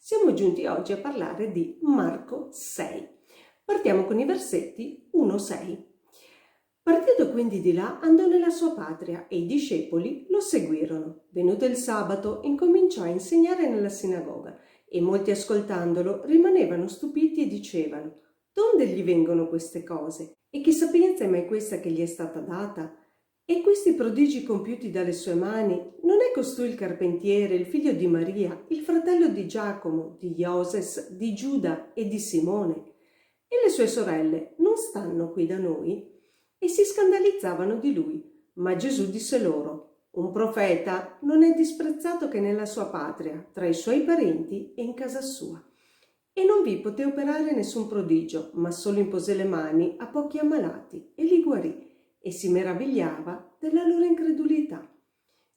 Siamo giunti oggi a parlare di Marco 6. Partiamo con i versetti 1-6. Partito quindi di là, andò nella sua patria e i discepoli lo seguirono. Venuto il sabato, incominciò a insegnare nella sinagoga e molti ascoltandolo rimanevano stupiti e dicevano: «Donde gli vengono queste cose? E che sapienza è mai questa che gli è stata data? E questi prodigi compiuti dalle sue mani, non è costui il carpentiere, il figlio di Maria, il fratello di Giacomo, di Ioses, di Giuda e di Simone? E le sue sorelle non stanno qui da noi?» E si scandalizzavano di lui. Ma Gesù disse loro: «Un profeta non è disprezzato che nella sua patria, tra i suoi parenti e in casa sua. E non vi poté operare nessun prodigio, ma solo impose le mani a pochi ammalati e li guarì, e si meravigliava della loro incredulità».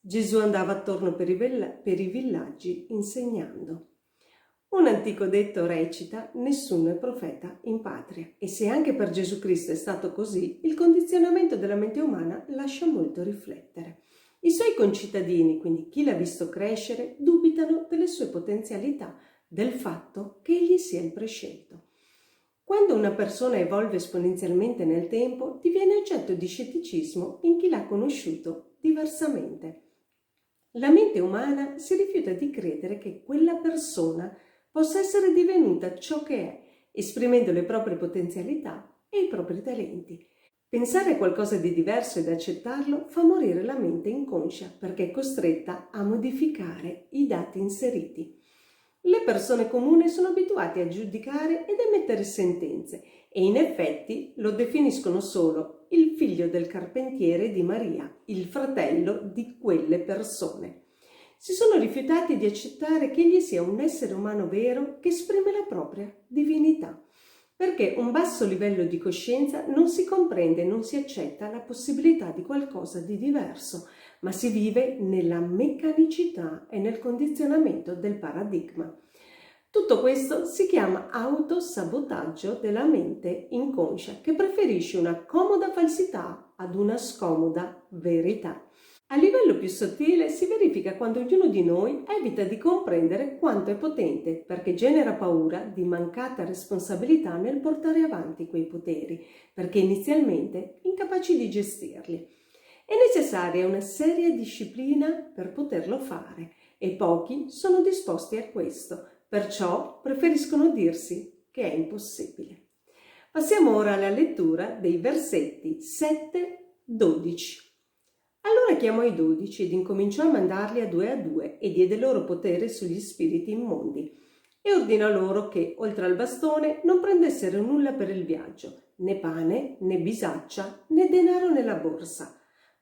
Gesù andava attorno per i villaggi insegnando. Un antico detto recita: nessuno è profeta in patria. E se anche per Gesù Cristo è stato così, il condizionamento della mente umana lascia molto riflettere. I suoi concittadini, quindi chi l'ha visto crescere, dubitano delle sue potenzialità, del fatto che egli sia il prescelto. Quando una persona evolve esponenzialmente nel tempo, diviene oggetto di scetticismo in chi l'ha conosciuto diversamente. La mente umana si rifiuta di credere che quella persona possa essere divenuta ciò che è, esprimendo le proprie potenzialità e i propri talenti. Pensare a qualcosa di diverso ed accettarlo fa morire la mente inconscia, perché è costretta a modificare i dati inseriti. Le persone comuni sono abituate a giudicare ed emettere sentenze e in effetti lo definiscono solo il figlio del carpentiere di Maria, il fratello di quelle persone. Si sono rifiutati di accettare che egli sia un essere umano vero che esprime la propria divinità, perché un basso livello di coscienza non si comprende e non si accetta la possibilità di qualcosa di diverso, ma si vive nella meccanicità e nel condizionamento del paradigma. Tutto questo si chiama autosabotaggio della mente inconscia, che preferisce una comoda falsità ad una scomoda verità. A livello più sottile si verifica quando ognuno di noi evita di comprendere quanto è potente, perché genera paura di mancata responsabilità nel portare avanti quei poteri, perché inizialmente incapaci di gestirli. È necessaria una seria disciplina per poterlo fare e pochi sono disposti a questo, perciò preferiscono dirsi che è impossibile. Passiamo ora alla lettura dei versetti 7-12. Allora chiamò i 12 ed incominciò a mandarli a due e diede loro potere sugli spiriti immondi e ordinò loro che, oltre al bastone, non prendessero nulla per il viaggio, né pane, né bisaccia, né denaro nella borsa,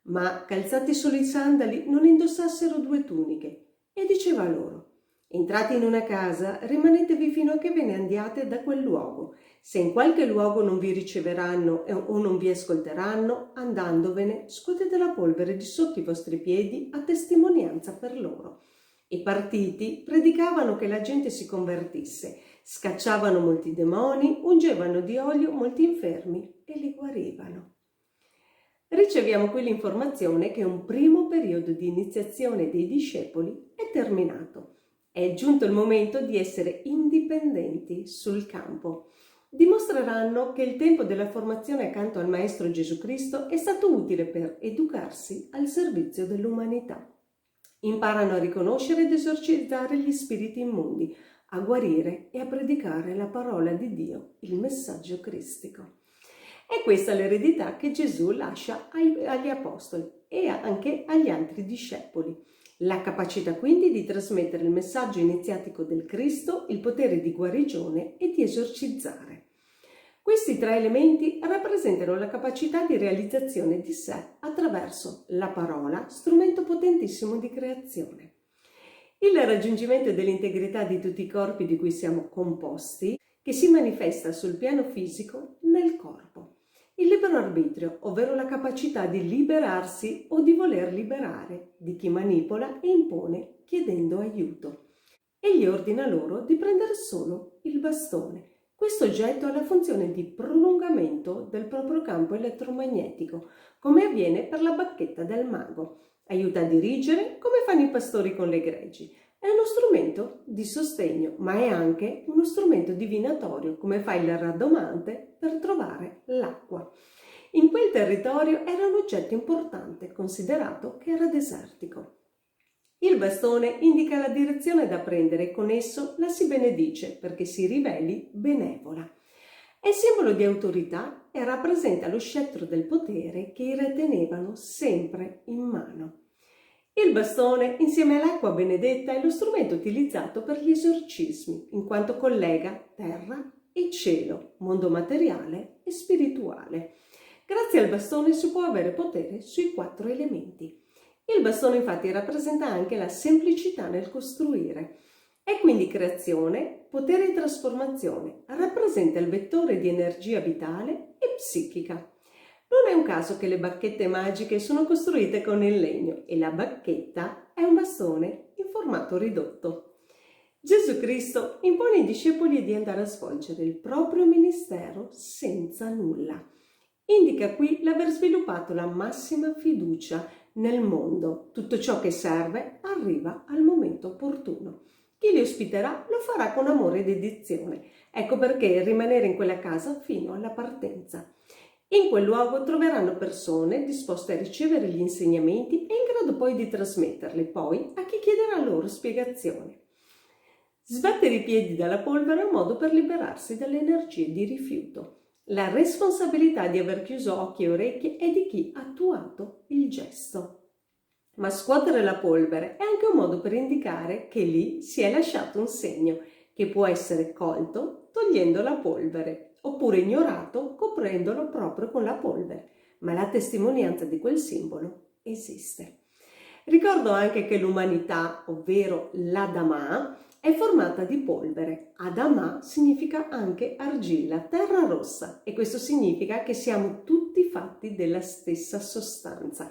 ma, calzati solo i sandali, non indossassero 2 tuniche. E diceva loro: entrate in una casa, rimanetevi fino a che ve ne andiate da quel luogo. Se in qualche luogo non vi riceveranno o non vi ascolteranno, andandovene, scuotete la polvere di sotto i vostri piedi a testimonianza per loro. E partiti, predicavano che la gente si convertisse, scacciavano molti demoni, ungevano di olio molti infermi e li guarivano. Riceviamo qui l'informazione che un primo periodo di iniziazione dei discepoli è terminato. È giunto il momento di essere indipendenti sul campo. Dimostreranno che il tempo della formazione accanto al Maestro Gesù Cristo è stato utile per educarsi al servizio dell'umanità. Imparano a riconoscere ed esorcizzare gli spiriti immondi, a guarire e a predicare la parola di Dio, il messaggio cristico. È questa l'eredità che Gesù lascia agli apostoli e anche agli altri discepoli. La capacità quindi di trasmettere il messaggio iniziatico del Cristo, il potere di guarigione e di esorcizzare. Questi 3 elementi rappresentano la capacità di realizzazione di sé attraverso la parola, strumento potentissimo di creazione. Il raggiungimento dell'integrità di tutti i corpi di cui siamo composti, che si manifesta sul piano fisico nel corpo. Il libero arbitrio, ovvero la capacità di liberarsi o di voler liberare di chi manipola e impone chiedendo aiuto. Egli ordina loro di prendere solo il bastone. Questo oggetto ha la funzione di prolungamento del proprio campo elettromagnetico, come avviene per la bacchetta del mago. Aiuta a dirigere come fanno i pastori con le greggi, È uno strumento di sostegno, ma è anche uno strumento divinatorio, come fa il radomante per trovare l'acqua. In quel territorio era un oggetto importante, considerato che era desertico. Il bastone indica la direzione da prendere e con esso la si benedice perché si riveli benevola. È simbolo di autorità e rappresenta lo scettro del potere che i re tenevano sempre in mano. Il bastone, insieme all'acqua benedetta, è lo strumento utilizzato per gli esorcismi, in quanto collega terra e cielo, mondo materiale e spirituale. Grazie al bastone si può avere potere sui 4 elementi. Il bastone infatti rappresenta anche la semplicità nel costruire. È quindi creazione, potere e trasformazione, rappresenta il vettore di energia vitale e psichica. Non è un caso che le bacchette magiche sono costruite con il legno e la bacchetta è un bastone in formato ridotto. Gesù Cristo impone ai discepoli di andare a svolgere il proprio ministero senza nulla. Indica qui l'aver sviluppato la massima fiducia nel mondo. Tutto ciò che serve arriva al momento opportuno. Chi li ospiterà lo farà con amore e dedizione. Ecco perché rimanere in quella casa fino alla partenza. In quel luogo troveranno persone disposte a ricevere gli insegnamenti e in grado poi di trasmetterli poi a chi chiederà loro spiegazioni. Sbattere i piedi dalla polvere è un modo per liberarsi dalle energie di rifiuto. La responsabilità di aver chiuso occhi e orecchie è di chi ha attuato il gesto. Ma scuotere la polvere è anche un modo per indicare che lì si è lasciato un segno che può essere colto togliendo la polvere oppure ignorato coprendolo proprio con la polvere, ma la testimonianza di quel simbolo esiste. Ricordo anche che l'umanità, ovvero l'Adamà, è formata di polvere. Adamà significa anche argilla, terra rossa, e questo significa che siamo tutti fatti della stessa sostanza.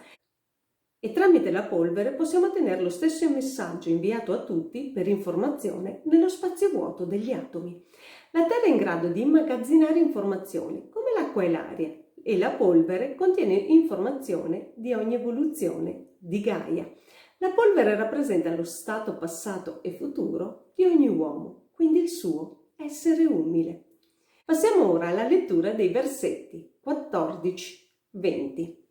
E tramite la polvere possiamo ottenere lo stesso messaggio inviato a tutti per informazione nello spazio vuoto degli atomi. La Terra è in grado di immagazzinare informazioni, come l'acqua e l'aria, e la polvere contiene informazione di ogni evoluzione di Gaia. La polvere rappresenta lo stato passato e futuro di ogni uomo, quindi il suo essere umile. Passiamo ora alla lettura dei versetti 14-20.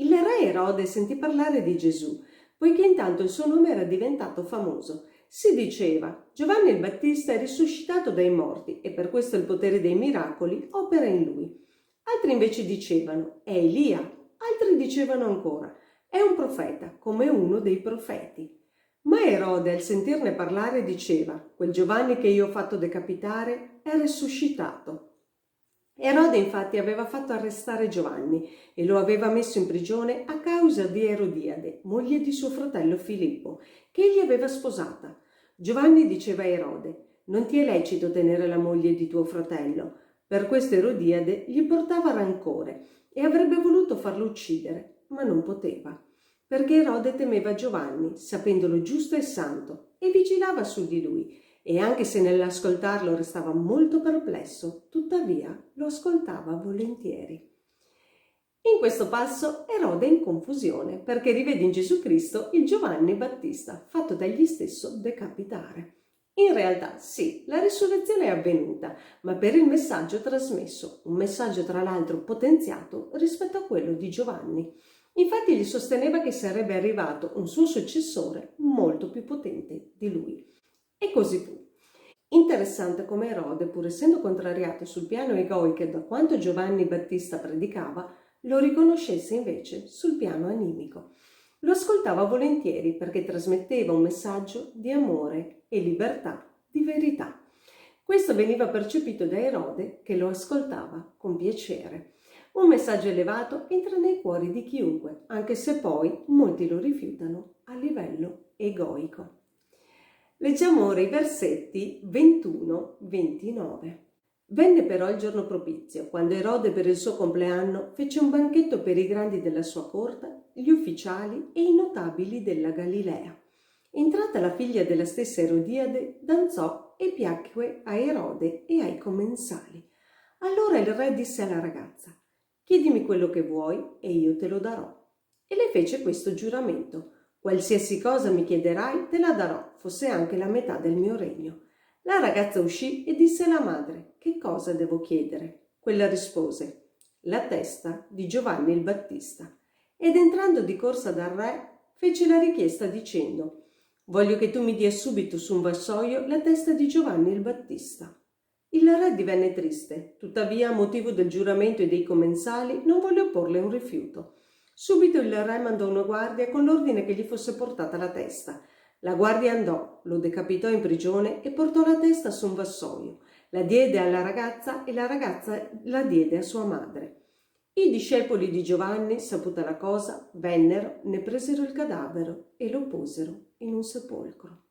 Il re Erode sentì parlare di Gesù, poiché intanto il suo nome era diventato famoso. Si diceva: Giovanni il Battista è risuscitato dai morti e per questo il potere dei miracoli opera in lui. Altri invece dicevano: è Elia. Altri dicevano ancora: è un profeta, come uno dei profeti. Ma Erode, al sentirne parlare, diceva: quel Giovanni che io ho fatto decapitare è risuscitato. Erode infatti aveva fatto arrestare Giovanni e lo aveva messo in prigione a causa di Erodiade, moglie di suo fratello Filippo, che egli aveva sposata. Giovanni diceva a Erode: non ti è lecito tenere la moglie di tuo fratello. Per questo Erodiade gli portava rancore e avrebbe voluto farlo uccidere, ma non poteva, perché Erode temeva Giovanni, sapendolo giusto e santo, e vigilava su di lui. E anche se nell'ascoltarlo restava molto perplesso, tuttavia lo ascoltava volentieri. In questo passo Erode è in confusione perché rivede in Gesù Cristo il Giovanni Battista, fatto dagli stesso decapitare. In realtà sì, la risurrezione è avvenuta, ma per il messaggio trasmesso, un messaggio tra l'altro potenziato rispetto a quello di Giovanni. Infatti gli sosteneva che sarebbe arrivato un suo successore molto più potente di lui. E così fu. Interessante come Erode, pur essendo contrariato sul piano egoico da quanto Giovanni Battista predicava, lo riconoscesse invece sul piano animico. Lo ascoltava volentieri perché trasmetteva un messaggio di amore e libertà, di verità. Questo veniva percepito da Erode, che lo ascoltava con piacere. Un messaggio elevato entra nei cuori di chiunque, anche se poi molti lo rifiutano a livello egoico. Leggiamo ora i versetti 21-29. Venne però il giorno propizio, quando Erode per il suo compleanno fece un banchetto per i grandi della sua corte, gli ufficiali e i notabili della Galilea. Entrata la figlia della stessa Erodiade, danzò e piacque a Erode e ai commensali. Allora il re disse alla ragazza: chiedimi quello che vuoi e io te lo darò. E le fece questo giuramento: Qualsiasi cosa mi chiederai, te la darò, fosse anche la metà del mio regno. La ragazza uscì e disse alla madre: che cosa devo chiedere? Quella rispose: la testa di Giovanni il Battista. Ed entrando di corsa dal re, fece la richiesta dicendo: voglio che tu mi dia subito su un vassoio la testa di Giovanni il Battista. Il re divenne triste, tuttavia a motivo del giuramento e dei commensali non volle opporle un rifiuto. Subito il re mandò una guardia con l'ordine che gli fosse portata la testa. La guardia andò, lo decapitò in prigione e portò la testa su un vassoio. La diede alla ragazza e la ragazza la diede a sua madre. I discepoli di Giovanni, saputa la cosa, vennero, ne presero il cadavere e lo posero in un sepolcro.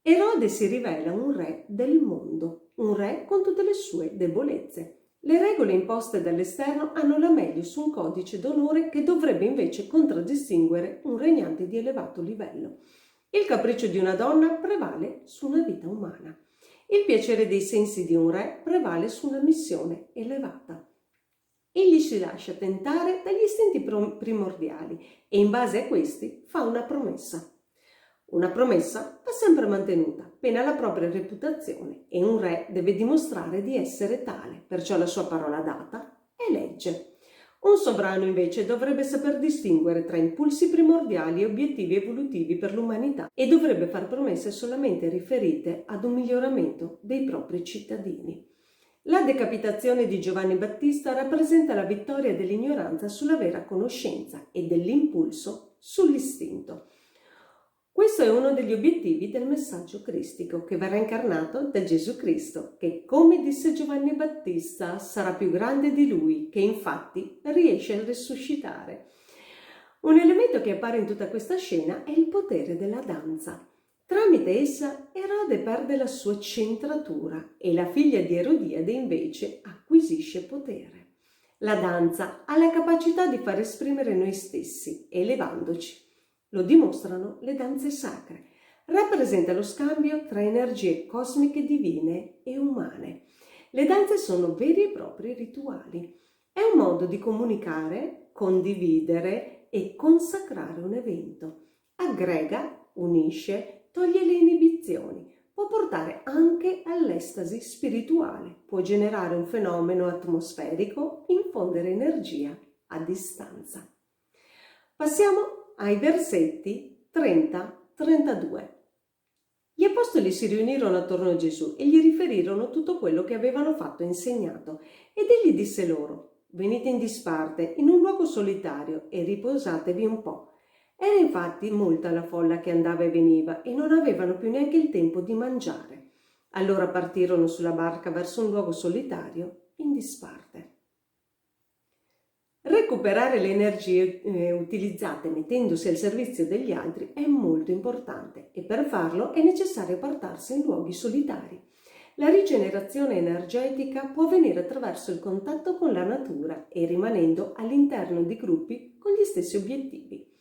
Erode si rivela un re del mondo, un re con tutte le sue debolezze. Le regole imposte dall'esterno hanno la meglio su un codice d'onore che dovrebbe invece contraddistinguere un regnante di elevato livello. Il capriccio di una donna prevale su una vita umana. Il piacere dei sensi di un re prevale su una missione elevata. Egli si lascia tentare dagli istinti primordiali e in base a questi fa una promessa. Una promessa va sempre mantenuta, pena la propria reputazione, e un re deve dimostrare di essere tale, perciò la sua parola data è legge. Un sovrano invece dovrebbe saper distinguere tra impulsi primordiali e obiettivi evolutivi per l'umanità e dovrebbe far promesse solamente riferite ad un miglioramento dei propri cittadini. La decapitazione di Giovanni Battista rappresenta la vittoria dell'ignoranza sulla vera conoscenza e dell'impulso sull'istinto. Questo è uno degli obiettivi del messaggio cristico che verrà incarnato da Gesù Cristo, che, come disse Giovanni Battista, sarà più grande di lui, che infatti riesce a risuscitare. Un elemento che appare in tutta questa scena è il potere della danza. Tramite essa Erode perde la sua centratura e la figlia di Erodiade invece acquisisce potere. La danza ha la capacità di far esprimere noi stessi, elevandoci. Lo dimostrano le danze sacre. Rappresenta lo scambio tra energie cosmiche divine e umane. Le danze sono veri e propri rituali. È un modo di comunicare, condividere e consacrare un evento. Aggrega, unisce, toglie le inibizioni. Può portare anche all'estasi spirituale. Può generare un fenomeno atmosferico, infondere energia a distanza. Passiamo ai versetti 30-32. Gli apostoli si riunirono attorno a Gesù e gli riferirono tutto quello che avevano fatto e insegnato. Ed egli disse loro: venite in disparte, in un luogo solitario, e riposatevi un po'. Era infatti molta la folla che andava e veniva, e non avevano più neanche il tempo di mangiare. Allora partirono sulla barca verso un luogo solitario in disparte. Recuperare le energie utilizzate mettendosi al servizio degli altri è molto importante e per farlo è necessario portarsi in luoghi solitari. La rigenerazione energetica può avvenire attraverso il contatto con la natura e rimanendo all'interno di gruppi con gli stessi obiettivi.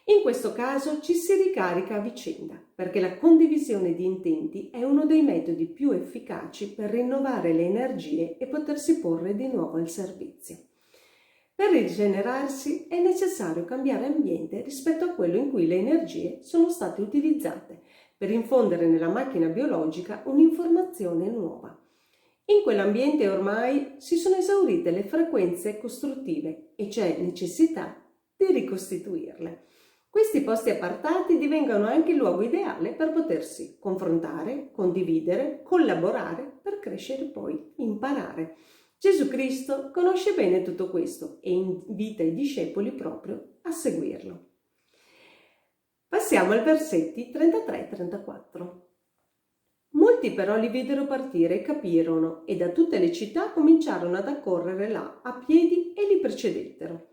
In questo caso ci si ricarica a vicenda, perché la condivisione di intenti è uno dei metodi più efficaci per rinnovare le energie e potersi porre di nuovo al servizio. Per rigenerarsi è necessario cambiare ambiente rispetto a quello in cui le energie sono state utilizzate per infondere nella macchina biologica un'informazione nuova. In quell'ambiente ormai si sono esaurite le frequenze costruttive e c'è necessità di ricostituirle. Questi posti appartati divengono anche il luogo ideale per potersi confrontare, condividere, collaborare per crescere e poi imparare. Gesù Cristo conosce bene tutto questo e invita i discepoli proprio a seguirlo. Passiamo ai versetti 33-34. Molti però li videro partire e capirono, e da tutte le città cominciarono ad accorrere là a piedi e li precedettero.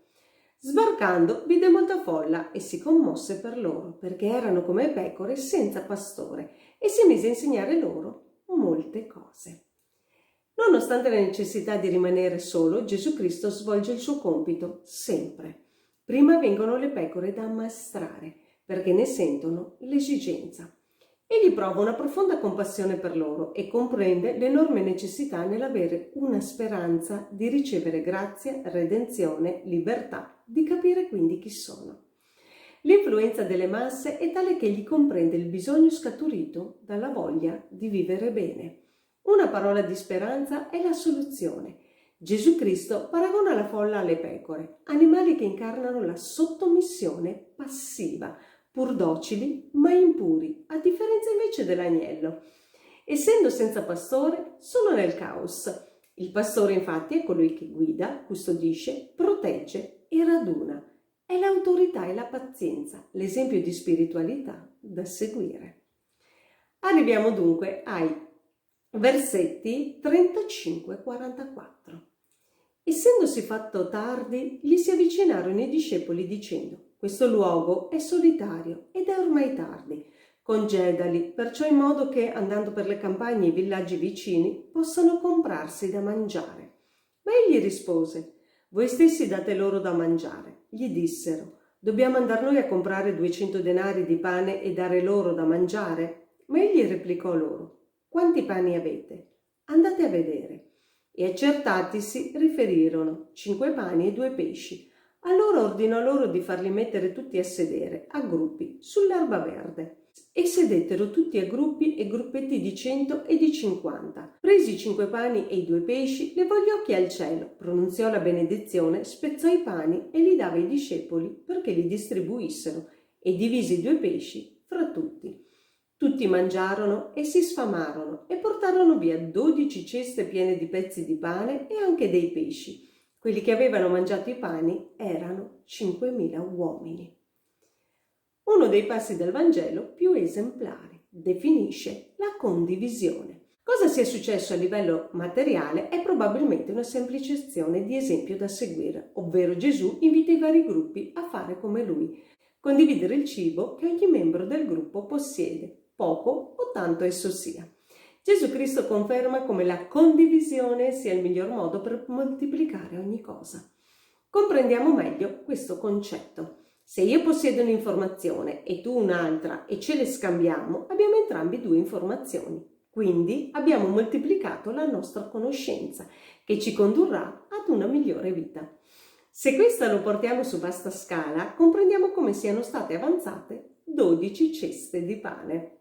Sbarcando vide molta folla e si commosse per loro, perché erano come pecore senza pastore, e si mise a insegnare loro molte cose. Nonostante la necessità di rimanere solo, Gesù Cristo svolge il suo compito sempre. Prima vengono le pecore da ammaestrare, perché ne sentono l'esigenza. Egli prova una profonda compassione per loro e comprende l'enorme necessità nell'avere una speranza di ricevere grazia, redenzione, libertà, di capire quindi chi sono. L'influenza delle masse è tale che egli comprende il bisogno scaturito dalla voglia di vivere bene. Una parola di speranza è la soluzione. Gesù Cristo paragona la folla alle pecore, animali che incarnano la sottomissione passiva, pur docili ma impuri, a differenza invece dell'agnello. Essendo senza pastore, sono nel caos. Il pastore infatti è colui che guida, custodisce, protegge e raduna. È l'autorità e la pazienza, l'esempio di spiritualità da seguire. Arriviamo dunque ai versetti 35-44. Essendosi fatto tardi, gli si avvicinarono i discepoli dicendo: questo luogo è solitario ed è ormai tardi. Congedali, perciò in modo che, andando per le campagne e i villaggi vicini, possano comprarsi da mangiare. Ma egli rispose: voi stessi date loro da mangiare. Gli dissero: dobbiamo andar noi a comprare 200 denari di pane e dare loro da mangiare? Ma egli replicò loro: quanti pani avete? Andate a vedere. E accertatisi riferirono 5 pani e 2 pesci. Allora ordinò loro di farli mettere tutti a sedere, a gruppi, sull'erba verde. E sedettero tutti a gruppi e gruppetti di 100 e di 50. Presi i 5 pani e i 2 pesci, levò gli occhi al cielo, pronunziò la benedizione, spezzò i pani e li dava ai discepoli perché li distribuissero, e divise i 2 pesci fra tutti. Tutti mangiarono e si sfamarono e portarono via 12 ceste piene di pezzi di pane e anche dei pesci. Quelli che avevano mangiato i pani erano 5.000 uomini. Uno dei passi del Vangelo più esemplari definisce la condivisione. Cosa sia successo a livello materiale è probabilmente una semplice azione di esempio da seguire, ovvero Gesù invita i vari gruppi a fare come lui, condividere il cibo che ogni membro del gruppo possiede, poco o tanto esso sia. Gesù Cristo conferma come la condivisione sia il miglior modo per moltiplicare ogni cosa. Comprendiamo meglio questo concetto. Se io possiedo un'informazione e tu un'altra e ce le scambiamo, abbiamo entrambi 2 informazioni. Quindi abbiamo moltiplicato la nostra conoscenza, che ci condurrà ad una migliore vita. Se questa lo portiamo su vasta scala, comprendiamo come siano state avanzate 12 ceste di pane.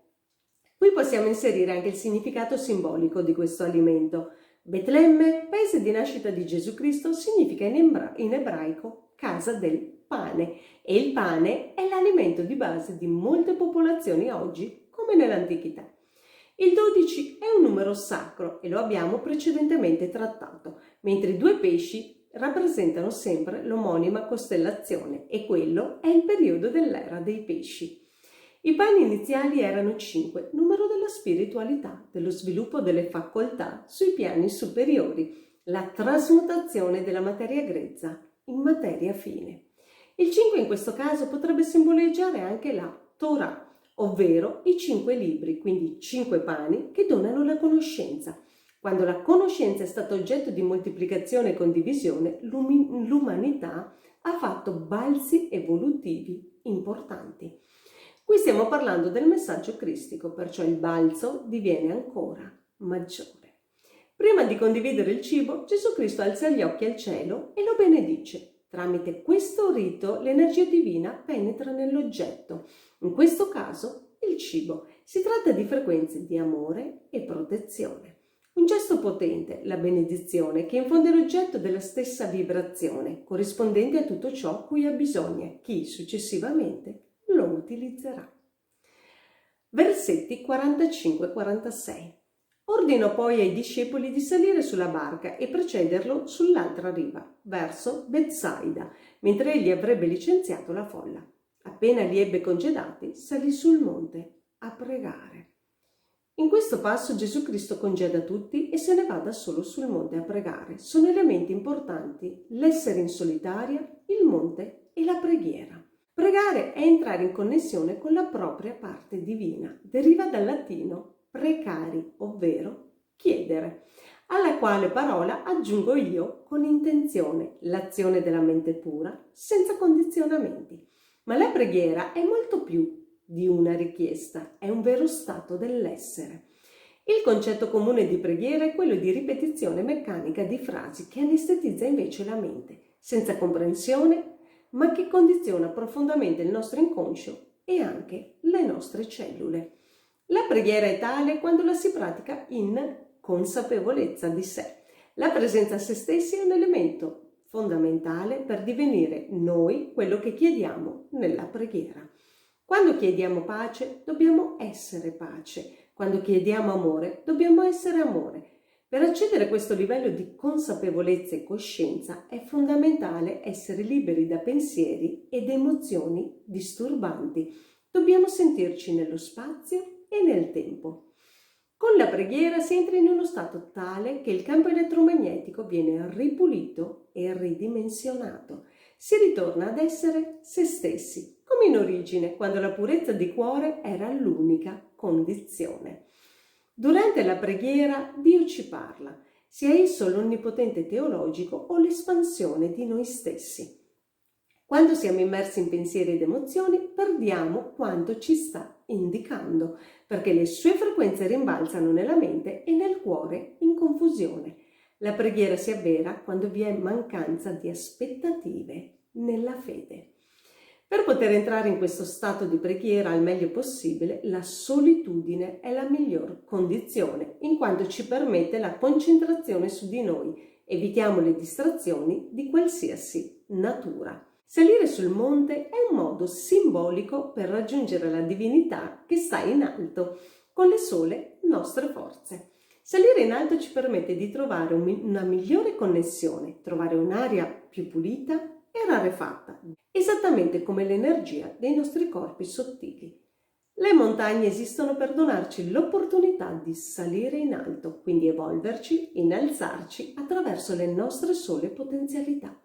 Qui possiamo inserire anche il significato simbolico di questo alimento. Betlemme, paese di nascita di Gesù Cristo, significa in ebraico casa del pane, e il pane è l'alimento di base di molte popolazioni oggi, come nell'antichità. Il 12 è un numero sacro e lo abbiamo precedentemente trattato, mentre i 2 pesci rappresentano sempre l'omonima costellazione e quello è il periodo dell'era dei pesci. I pani iniziali erano 5, numero della spiritualità, dello sviluppo delle facoltà sui piani superiori, la trasmutazione della materia grezza in materia fine. Il 5 in questo caso potrebbe simboleggiare anche la Torah, ovvero i 5 libri, quindi 5 pani che donano la conoscenza. Quando la conoscenza è stata oggetto di moltiplicazione e condivisione, l'umanità ha fatto balzi evolutivi importanti. Qui stiamo parlando del messaggio cristico, perciò il balzo diviene ancora maggiore. Prima di condividere il cibo, Gesù Cristo alza gli occhi al cielo e lo benedice. Tramite questo rito l'energia divina penetra nell'oggetto, in questo caso il cibo. Si tratta di frequenze di amore e protezione. Un gesto potente, la benedizione, che infonde l'oggetto della stessa vibrazione, corrispondente a tutto ciò cui ha bisogno chi successivamente lo utilizzerà. Versetti 45-46. Ordinò poi ai discepoli di salire sulla barca e precederlo sull'altra riva, verso Betsaida, mentre egli avrebbe licenziato la folla. Appena li ebbe congedati, salì sul monte a pregare. In questo passo Gesù Cristo congeda tutti e se ne va da solo sul monte a pregare. Sono elementi importanti l'essere in solitaria, il monte e la preghiera. Pregare è entrare in connessione con la propria parte divina. Deriva dal latino precari, ovvero chiedere, alla quale parola aggiungo io con intenzione, l'azione della mente pura, senza condizionamenti. Ma la preghiera è molto più di una richiesta, è un vero stato dell'essere. Il concetto comune di preghiera è quello di ripetizione meccanica di frasi che anestetizza invece la mente, senza comprensione, ma che condiziona profondamente il nostro inconscio e anche le nostre cellule. La preghiera è tale quando la si pratica in consapevolezza di sé. La presenza a se stessi è un elemento fondamentale per divenire noi quello che chiediamo nella preghiera. Quando chiediamo pace, dobbiamo essere pace. Quando chiediamo amore, dobbiamo essere amore. Per accedere a questo livello di consapevolezza e coscienza è fondamentale essere liberi da pensieri ed emozioni disturbanti. Dobbiamo sentirci nello spazio e nel tempo. Con la preghiera si entra in uno stato tale che il campo elettromagnetico viene ripulito e ridimensionato. Si ritorna ad essere se stessi, come in origine, quando la purezza di cuore era l'unica condizione. Durante la preghiera Dio ci parla, sia esso l'onnipotente teologico o l'espansione di noi stessi. Quando siamo immersi in pensieri ed emozioni, perdiamo quanto ci sta indicando, perché le sue frequenze rimbalzano nella mente e nel cuore in confusione. La preghiera si avvera quando vi è mancanza di aspettative nella fede. Per poter entrare in questo stato di preghiera al meglio possibile, la solitudine è la miglior condizione, in quanto ci permette la concentrazione su di noi. Evitiamo le distrazioni di qualsiasi natura. Salire sul monte è un modo simbolico per raggiungere la divinità che sta in alto con le sole nostre forze. Salire in alto ci permette di trovare una migliore connessione, trovare un'aria più pulita e rarefatta, esattamente come l'energia dei nostri corpi sottili. Le montagne esistono per donarci l'opportunità di salire in alto, quindi evolverci, innalzarci attraverso le nostre sole potenzialità.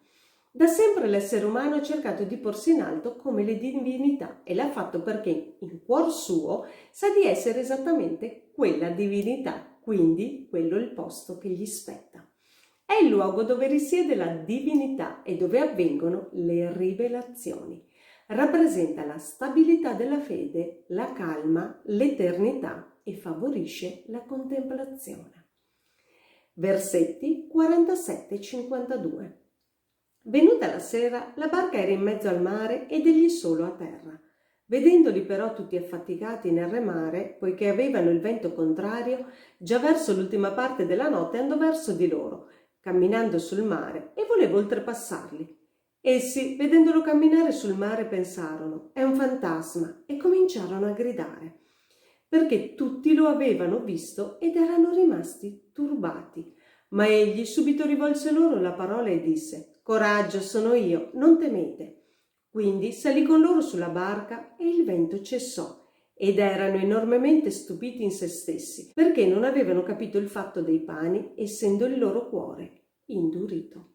Da sempre l'essere umano ha cercato di porsi in alto come le divinità e l'ha fatto perché in cuor suo sa di essere esattamente quella divinità, quindi quello è il posto che gli spetta. È il luogo dove risiede la divinità e dove avvengono le rivelazioni. Rappresenta la stabilità della fede, la calma, l'eternità e favorisce la contemplazione. Versetti 47-52. Venuta la sera, la barca era in mezzo al mare ed egli solo a terra. Vedendoli però tutti affaticati nel remare, poiché avevano il vento contrario, già verso l'ultima parte della notte andò verso di loro, camminando sul mare, e voleva oltrepassarli. Essi, vedendolo camminare sul mare, pensarono: è un fantasma, e cominciarono a gridare, perché tutti lo avevano visto ed erano rimasti turbati. Ma egli subito rivolse loro la parola e disse: coraggio, sono io, non temete. Quindi salì con loro sulla barca e il vento cessò, ed erano enormemente stupiti in se stessi, perché non avevano capito il fatto dei pani, essendo il loro cuore indurito.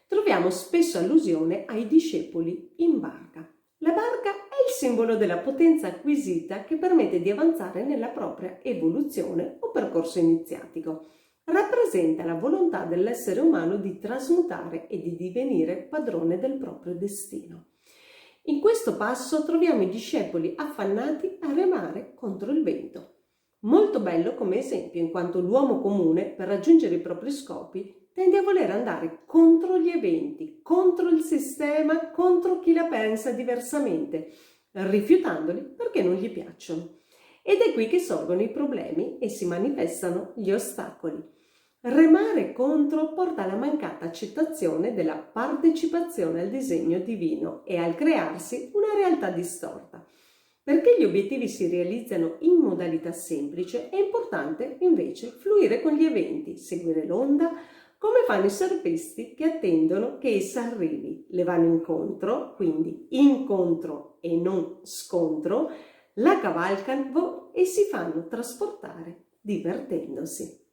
Troviamo spesso allusione ai discepoli in barca. La barca è il simbolo della potenza acquisita che permette di avanzare nella propria evoluzione o percorso iniziatico. Rappresenta la volontà dell'essere umano di trasmutare e di divenire padrone del proprio destino. In questo passo troviamo i discepoli affannati a remare contro il vento. Molto bello come esempio, in quanto l'uomo comune, per raggiungere i propri scopi, tende a voler andare contro gli eventi, contro il sistema, contro chi la pensa diversamente, rifiutandoli perché non gli piacciono. Ed è qui che sorgono i problemi e si manifestano gli ostacoli. Remare contro porta alla mancata accettazione della partecipazione al disegno divino e al crearsi una realtà distorta. Perché gli obiettivi si realizzano in modalità semplice, è importante invece fluire con gli eventi, seguire l'onda, come fanno i surfisti che attendono che essa arrivi. Le vanno incontro, quindi incontro e non scontro, la cavalcano e si fanno trasportare divertendosi.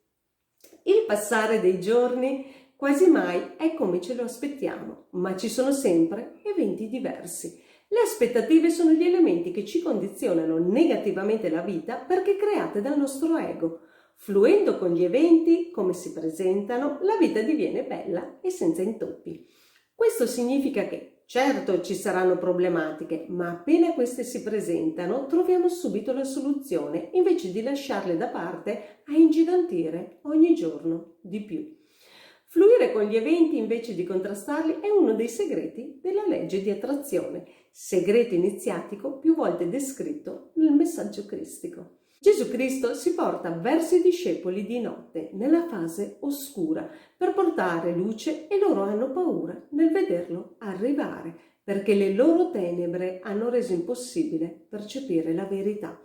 Il passare dei giorni quasi mai è come ce lo aspettiamo, ma ci sono sempre eventi diversi. Le aspettative sono gli elementi che ci condizionano negativamente la vita perché create dal nostro ego. Fluendo con gli eventi, come si presentano, la vita diviene bella e senza intoppi. Questo significa che, certo, ci saranno problematiche, ma appena queste si presentano, troviamo subito la soluzione, invece di lasciarle da parte a ingigantire ogni giorno di più. Fluire con gli eventi invece di contrastarli è uno dei segreti della legge di attrazione, segreto iniziatico più volte descritto nel messaggio cristico. Gesù Cristo si porta verso i discepoli di notte, nella fase oscura, per portare luce e loro hanno paura nel vederlo arrivare, perché le loro tenebre hanno reso impossibile percepire la verità.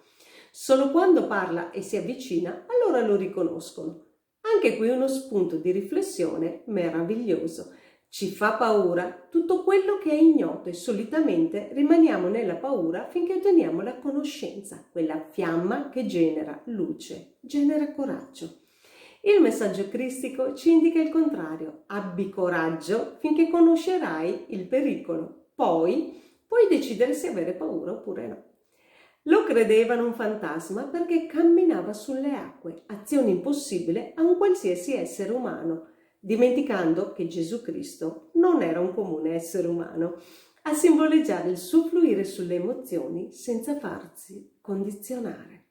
Solo quando parla e si avvicina, allora lo riconoscono. Anche qui uno spunto di riflessione meraviglioso. Ci fa paura tutto quello che è ignoto e solitamente rimaniamo nella paura finché otteniamo la conoscenza, quella fiamma che genera luce, genera coraggio. Il messaggio cristico ci indica il contrario: abbi coraggio finché conoscerai il pericolo, poi puoi decidere se avere paura oppure no. Lo credevano un fantasma perché camminava sulle acque, azione impossibile a un qualsiasi essere umano, dimenticando che Gesù Cristo non era un comune essere umano, a simboleggiare il suo fluire sulle emozioni senza farsi condizionare.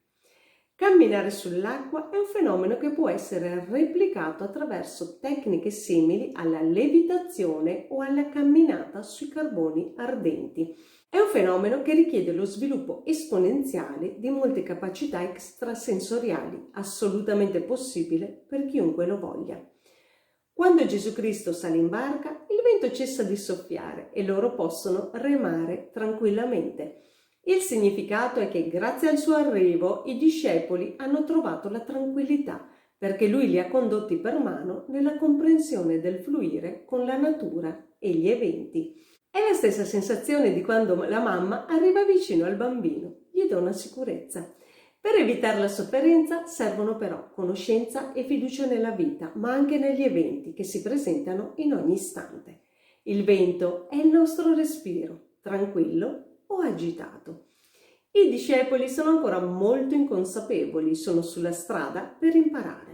Camminare sull'acqua è un fenomeno che può essere replicato attraverso tecniche simili alla levitazione o alla camminata sui carboni ardenti. È un fenomeno che richiede lo sviluppo esponenziale di molte capacità extrasensoriali, assolutamente possibile per chiunque lo voglia. Quando Gesù Cristo sale in barca, il vento cessa di soffiare e loro possono remare tranquillamente. Il significato è che grazie al suo arrivo i discepoli hanno trovato la tranquillità, perché lui li ha condotti per mano nella comprensione del fluire con la natura e gli eventi. È la stessa sensazione di quando la mamma arriva vicino al bambino, gli dona sicurezza. Per evitare la sofferenza servono però conoscenza e fiducia nella vita, ma anche negli eventi che si presentano in ogni istante. Il vento è il nostro respiro, tranquillo o agitato. I discepoli sono ancora molto inconsapevoli, sono sulla strada per imparare.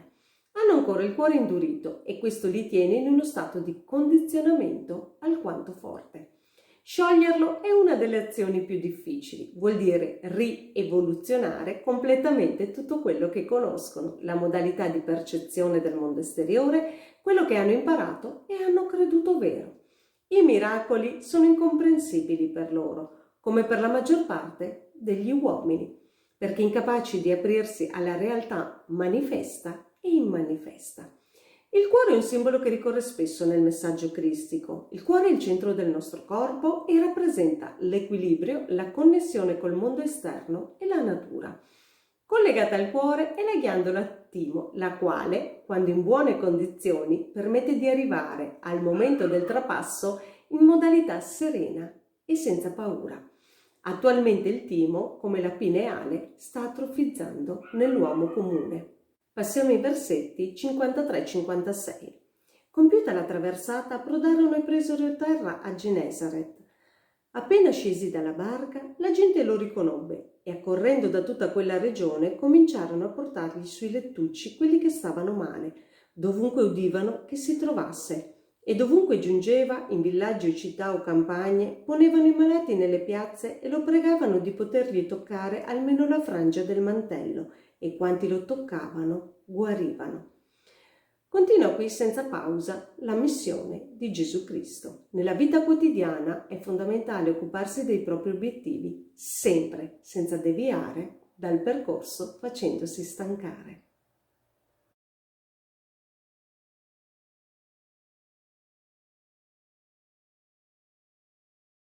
Hanno ancora il cuore indurito e questo li tiene in uno stato di condizionamento alquanto forte. Scioglierlo è una delle azioni più difficili, vuol dire rievoluzionare completamente tutto quello che conoscono, la modalità di percezione del mondo esteriore, quello che hanno imparato e hanno creduto vero. I miracoli sono incomprensibili per loro, come per la maggior parte degli uomini, perché incapaci di aprirsi alla realtà manifesta e immanifesta. Il cuore è un simbolo che ricorre spesso nel messaggio cristico. Il cuore è il centro del nostro corpo e rappresenta l'equilibrio, la connessione col mondo esterno e la natura. Collegata al cuore è la ghiandola timo, la quale, quando in buone condizioni, permette di arrivare al momento del trapasso in modalità serena e senza paura. Attualmente il timo, come la pineale, sta atrofizzando nell'uomo comune. Passiamo ai versetti 53-56. Compiuta la traversata, approdarono e presero terra a Genesaret. Appena scesi dalla barca, la gente lo riconobbe e, accorrendo da tutta quella regione, cominciarono a portargli sui lettucci quelli che stavano male, dovunque udivano che si trovasse. E dovunque giungeva, in villaggi, città o campagne, ponevano i malati nelle piazze e lo pregavano di potergli toccare almeno la frangia del mantello, e quanti lo toccavano guarivano. Continua qui senza pausa la missione di Gesù Cristo. Nella vita quotidiana è fondamentale occuparsi dei propri obiettivi, sempre senza deviare dal percorso facendosi stancare.